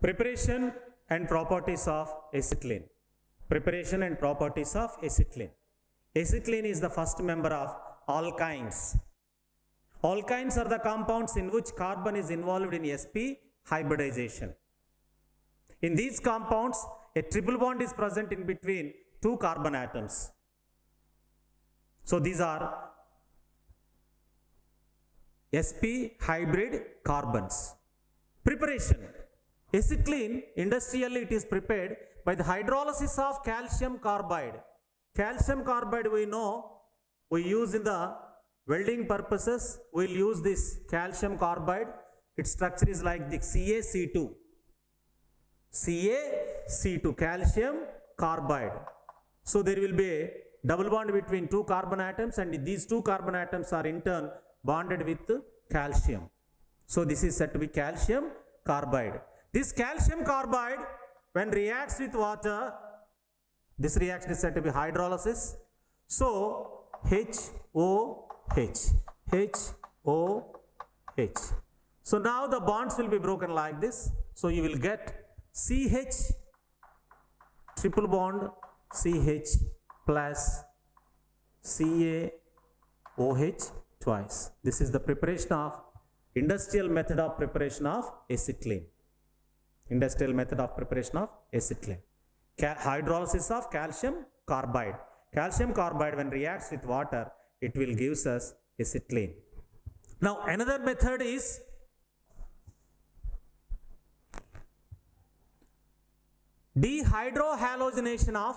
Preparation and properties of acetylene. Preparation and properties of acetylene. Acetylene is the first member of alkynes. Alkynes are the compounds in which carbon is involved in sp hybridization. In these compounds, a triple bond is present in between two carbon atoms. So these are sp hybrid carbons. Preparation. Acetylene, industrially it is prepared by the hydrolysis of calcium carbide. Calcium carbide we know we use in the welding purposes. We will use this calcium carbide. Its structure is like the CaC2. CaC2, calcium carbide. So there will be a double bond between two carbon atoms, and these two carbon atoms are in turn bonded with calcium. So this is said to be calcium carbide. This calcium carbide, when reacts with water, this reaction is said to be hydrolysis. So HOH, HOH. So now the bonds will be broken like this. So you will get CH, triple bond CH plus CaOH twice. This is the preparation of industrial method of preparation of acetylene. Industrial method of preparation of acetylene. Hydrolysis of calcium carbide. Calcium carbide, when reacts with water, it will give us acetylene. Now another method is dehydrohalogenation of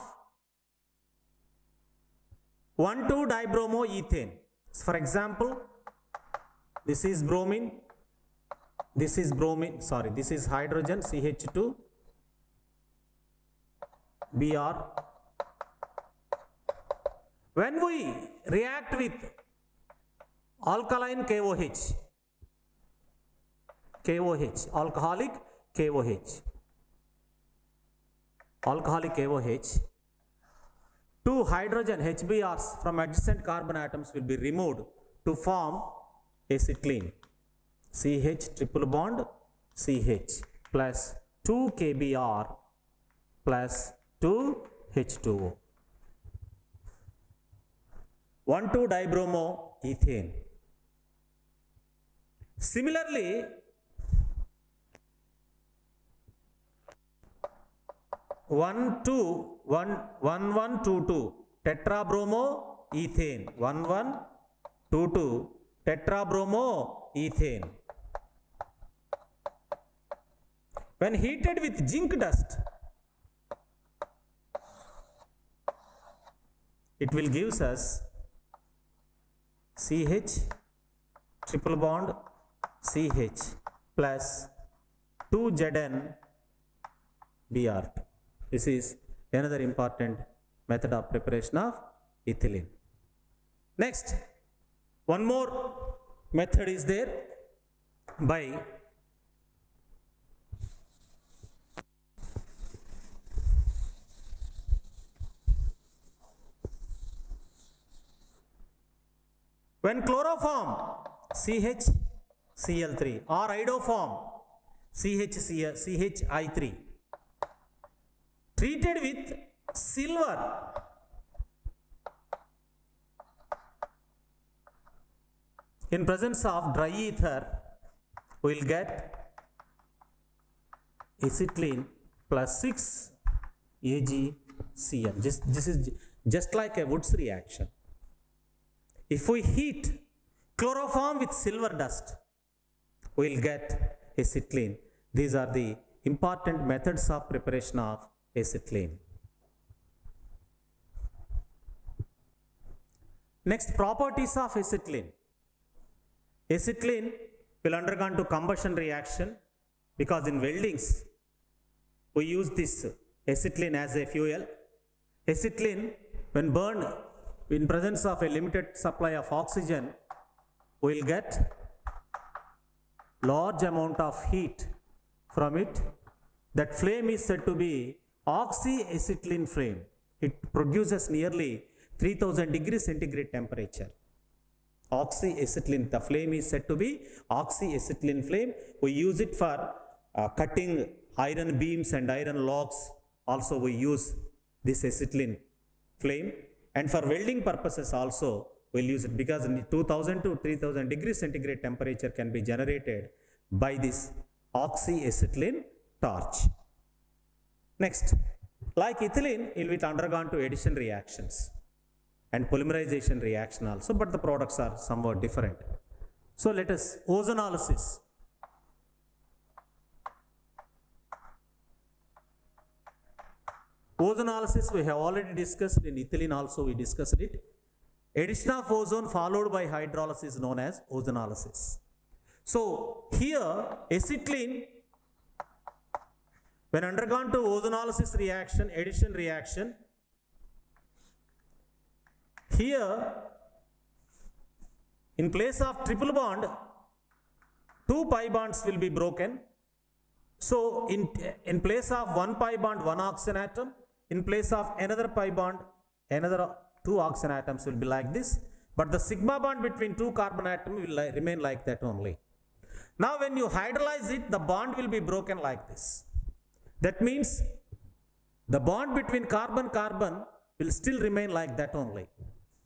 1,2-dibromoethane. For example, this is bromine, this is bromine, sorry, this is hydrogen CH2 Br. When we react with alkaline KOH, alcoholic KOH, two hydrogen HBRs from adjacent carbon atoms will be removed to form acetylene. CH triple bond CH plus 2 KBr plus 2 H2O. 1,2-dibromoethane. Similarly, one one two two tetrabromoethane. 1122 tetrabromoethane. When heated with zinc dust, it will give us CH triple bond CH plus 2 Zn Br. This is another important method of preparation of ethylene. Next, one more method is there by when chloroform CHCl3 or iodoform CHI3 treated with silver, in presence of dry ether, we will get acetylene plus 6 AgCl. This is just like a Woods reaction. If we heat chloroform with silver dust, we will get acetylene. These are the important methods of preparation of acetylene. Next, properties of acetylene. Acetylene will undergo to combustion reaction because in weldings we use this acetylene as a fuel. Acetylene, when burned in presence of a limited supply of oxygen, we will get large amount of heat from it. That flame is said to be oxyacetylene flame. It produces nearly 3000 degrees centigrade temperature. Oxyacetylene, the flame is said to be oxyacetylene flame. We use it for cutting iron beams and iron logs also we use this acetylene flame, and for welding purposes also we'll use it, because 2000 to 3000 degrees centigrade temperature can be generated by this oxyacetylene torch. Next, like ethylene, it will undergone to addition reactions and polymerization reaction also, but the products are somewhat different. So let us ozonolysis. Ozonolysis we have already discussed, in ethylene also we discussed it. Addition of ozone followed by hydrolysis is known as ozonolysis. So here acetylene, when undergone to ozonolysis reaction, addition reaction, here in place of triple bond, 2 pi bonds will be broken. So in place of 1 pi bond, 1 oxygen atom, in place of another pi bond, another 2 oxygen atoms will be like this, but the sigma bond between 2 carbon atoms will remain like that only. Now when you hydrolyze it, the bond will be broken like this. That means the bond between carbon-carbon will still remain like that only.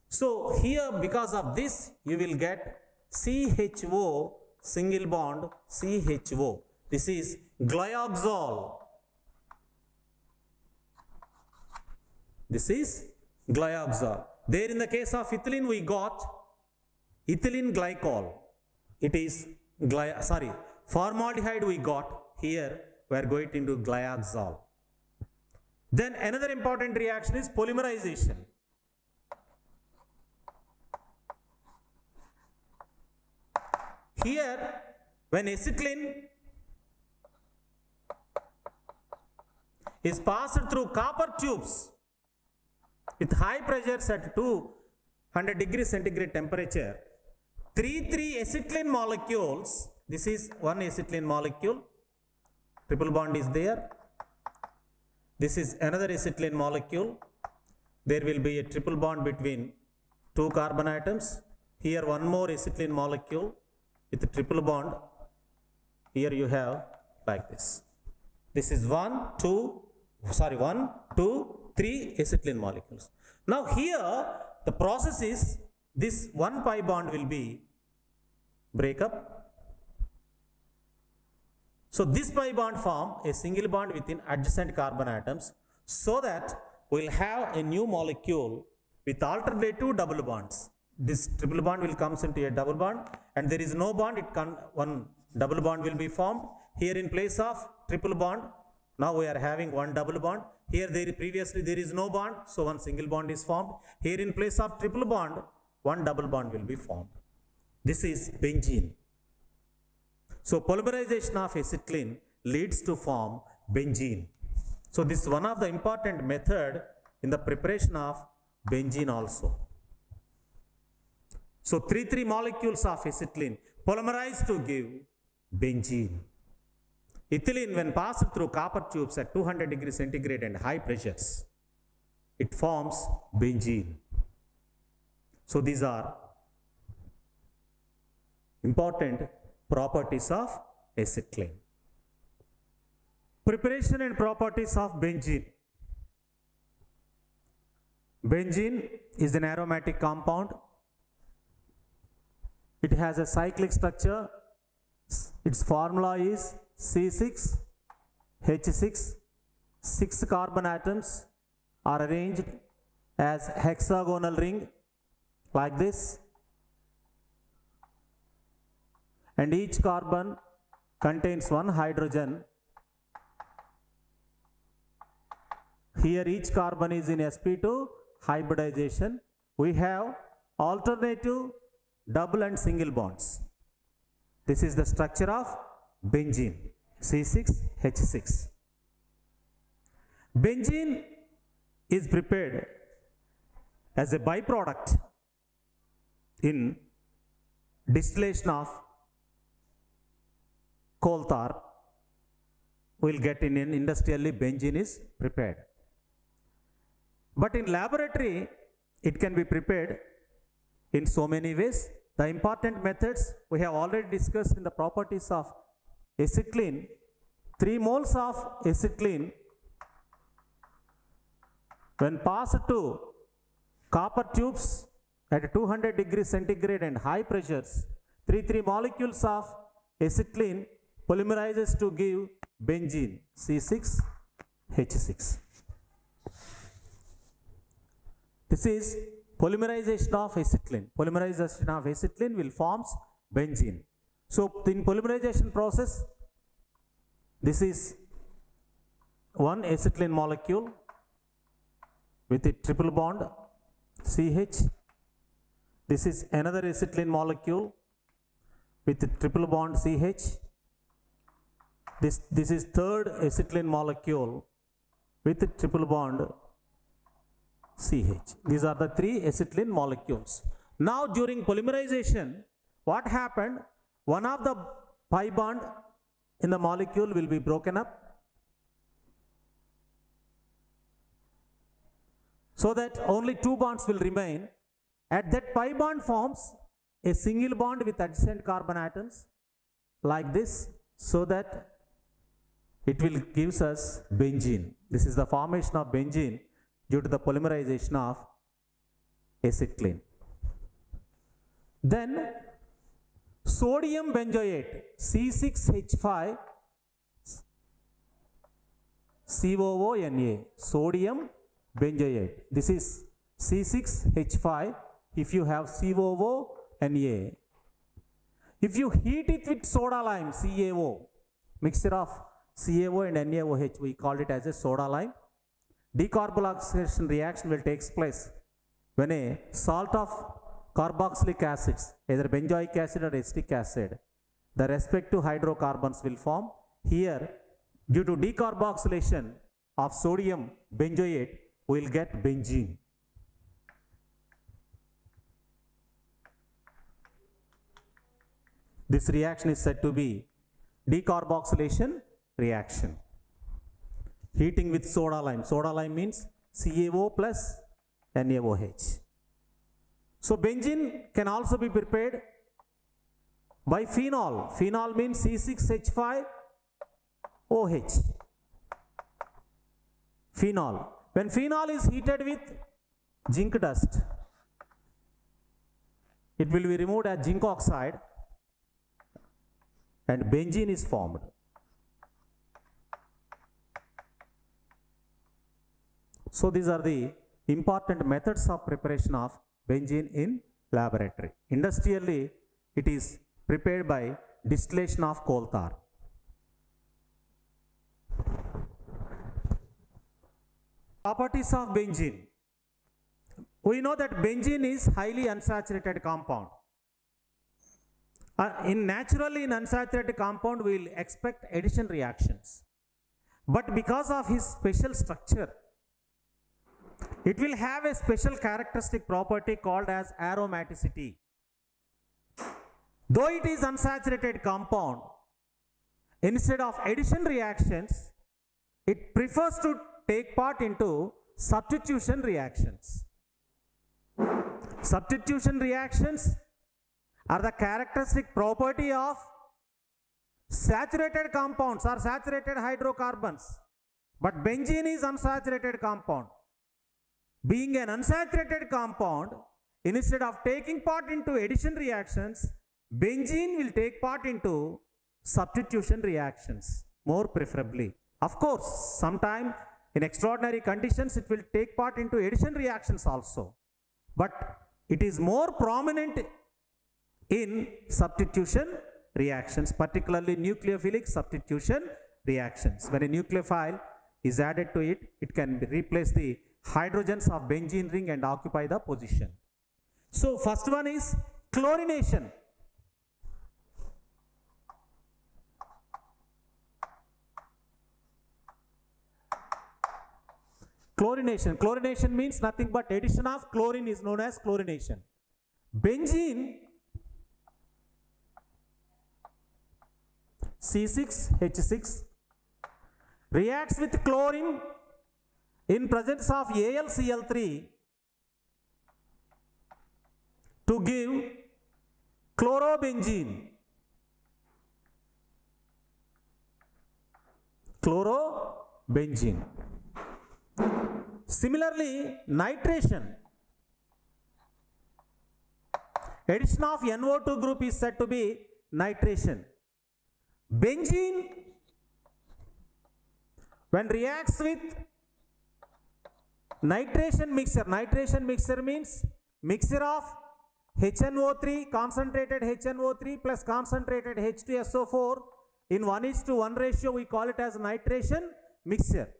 So here, because of this, you will get CHO, single bond, CHO. This is glyoxal. This is glyoxal. There in the case of ethylene, we got ethylene glycol. It is formaldehyde we got. Here we are going into glyoxal. Then another important reaction is polymerization. Here, when acetylene is passed through copper tubes with high pressures at 200 degrees centigrade temperature, 3 acetylene molecules, this is one acetylene molecule, triple bond is there. This is another acetylene molecule. There will be a triple bond between 2 carbon atoms. Here one more acetylene molecule with a triple bond. Here you have like this. This is 1, 2, 3 acetylene molecules. Now here the process is, this 1 pi bond will be break up. So this pi bond form a single bond within adjacent carbon atoms, so that we'll have a new molecule with alternative double bonds. This triple bond will comes into a double bond, and there is no bond, one double bond will be formed. Here in place of triple bond, now we are having one double bond. Here previously there is no bond, so one single bond is formed. Here in place of triple bond, one double bond will be formed. This is benzene. So polymerization of acetylene leads to form benzene. So this is one of the important method in the preparation of benzene also. So 3 molecules of acetylene polymerize to give benzene. Ethylene, when passed through copper tubes at 200 degrees centigrade and high pressures, it forms benzene. So these are important properties of acetylene. Preparation and properties of benzene. Benzene is an aromatic compound. It has a cyclic structure. Its formula is C6H6. 6 carbon atoms are arranged as hexagonal ring like this, and each carbon contains 1 hydrogen. Here each carbon is in sp2 hybridization. We have alternative double and single bonds. This is the structure of benzene, C6H6. Benzene is prepared as a byproduct in distillation of coal tar. We'll get in industrially benzene is prepared. But in laboratory, it can be prepared in so many ways. The important methods we have already discussed in the properties of acetylene. 3 moles of acetylene when passed to copper tubes at 200 degrees centigrade and high pressures, 3 molecules of acetylene polymerizes to give benzene C6H6. This is polymerization of acetylene. Polymerization of acetylene will forms benzene. So in polymerization process, this is one acetylene molecule with a triple bond CH. This is another acetylene molecule with a triple bond CH. This is third acetylene molecule with a triple bond CH. These are the 3 acetylene molecules. Now during polymerization, what happened? One of the pi bond in the molecule will be broken up so that only 2 bonds will remain. At that pi bond forms a single bond with adjacent carbon atoms like this, so that it will gives us benzene. This is the formation of benzene due to the polymerization of acetylene. Then sodium benzoate C6H5 COONA, sodium benzoate. This is C6H5 if you have COONA. If you heat it with soda lime, CaO, mixture of CaO and NaOH, we call it as a soda lime. Decarboxylation reaction will take place when a salt of carboxylic acids, either benzoic acid or acetic acid, the respective hydrocarbons will form. Here, due to decarboxylation of sodium benzoate, we will get benzene. This reaction is said to be decarboxylation reaction. Heating with soda lime. Soda lime means CaO plus NaOH. So benzene can also be prepared by phenol. Phenol means C6H5OH. Phenol. When phenol is heated with zinc dust, it will be removed as zinc oxide and benzene is formed. So these are the important methods of preparation of benzene in laboratory. Industrially, it is prepared by distillation of coal tar. Properties of benzene. We know that benzene is highly unsaturated compound. Naturally, in unsaturated compound, we will expect addition reactions. But because of his special structure, it will have a special characteristic property called as aromaticity. Though it is unsaturated compound, instead of addition reactions, it prefers to take part into substitution reactions. Substitution reactions are the characteristic property of saturated compounds or saturated hydrocarbons. But benzene is unsaturated compound. Being an unsaturated compound, instead of taking part into addition reactions, benzene will take part into substitution reactions, more preferably. Of course, sometime in extraordinary conditions, it will take part into addition reactions also. But it is more prominent in substitution reactions, particularly nucleophilic substitution reactions. When a nucleophile is added to it, it can replace the hydrogens of benzene ring and occupy the position. So first one is chlorination. Chlorination. Chlorination means nothing but addition of chlorine is known as chlorination. Benzene C6H6 reacts with chlorine in presence of AlCl3 to give chlorobenzene. chlorobenzene. Similarly, nitration. Addition of NO2 group is said to be nitration. Benzene, when reacts with nitration mixture means mixture of HNO3, concentrated HNO3 plus concentrated H2SO4 in 1:1 ratio, we call it as nitration mixture.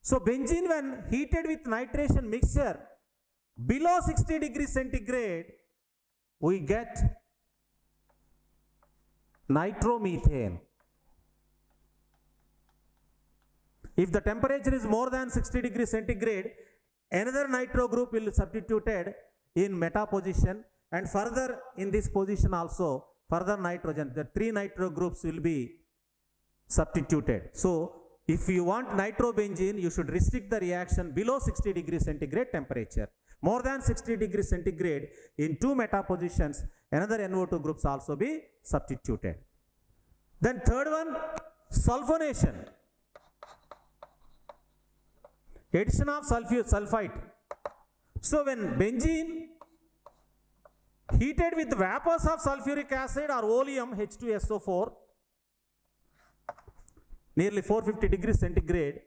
So benzene, when heated with nitration mixture below 60 degrees centigrade, we get nitromethane. If the temperature is more than 60 degrees centigrade, another nitro group will be substituted in meta position, and further in this position also further nitrogen, the 3 nitro groups will be substituted. So if you want nitrobenzene, you should restrict the reaction below 60 degrees centigrade temperature. More than 60 degrees centigrade, in 2 meta positions, another NO2 groups also be substituted. Then third one, sulfonation. Addition of sulfite. So when benzene heated with vapors of sulfuric acid or oleum H2SO4 nearly 450 degrees centigrade,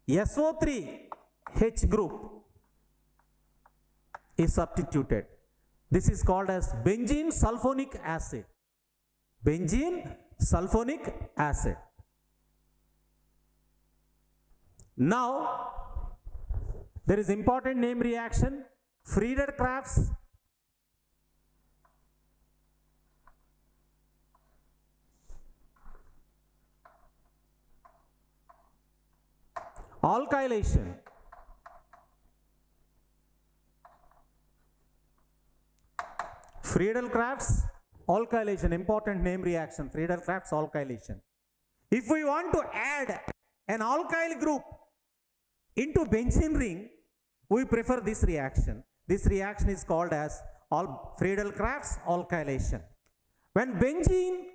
SO3H group is substituted. This is called as benzene sulfonic acid. Benzene sulfonic acid. Now, there is important name reaction, Friedel-Crafts alkylation. Friedel-Crafts alkylation, important name reaction, Friedel-Crafts alkylation. If we want to add an alkyl group into benzene ring, we prefer this reaction. This reaction is called as Friedel-Crafts alkylation. When benzene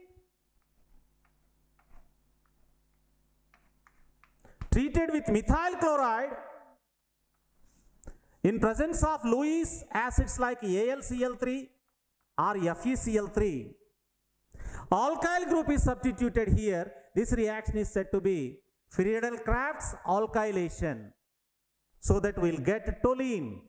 treated with methyl chloride in presence of Lewis acids like AlCl3 or FeCl3, alkyl group is substituted here. This reaction is said to be Friedel-Crafts alkylation, so that we will get toluene.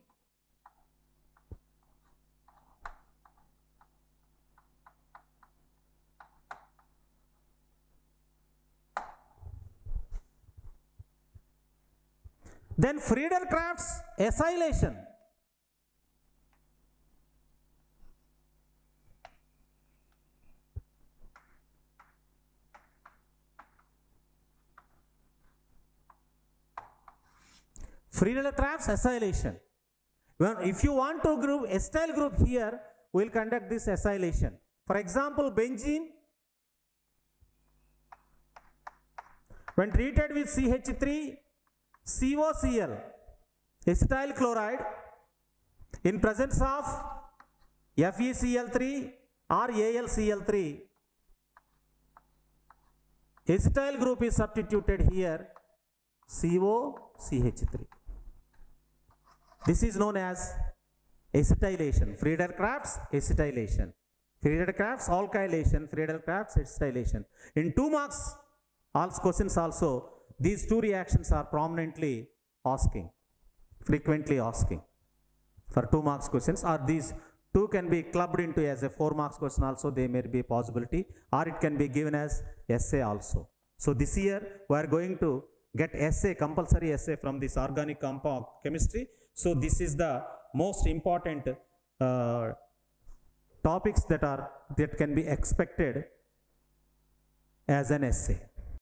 Then Friedel-Crafts acylation. Friedel-Crafts acylation. Well, if you want to group acetyl group here, we will conduct this acylation. For example, benzene, when treated with CH3 COCl, acetyl chloride, in presence of FeCl3 or AlCl3, acetyl group is substituted here, COCH3. This is known as acetylation, Friedel-Crafts acetylation, Friedel-Crafts alkylation, Friedel-Crafts acetylation. In 2 marks questions also, these 2 reactions are prominently asking, frequently asking for 2 marks questions, or these 2 can be clubbed into as a 4 marks question also, they may be a possibility, or it can be given as essay also. So this year we are going to get essay, compulsory essay from this organic compound chemistry. So this is the most important topics that can be expected as an essay.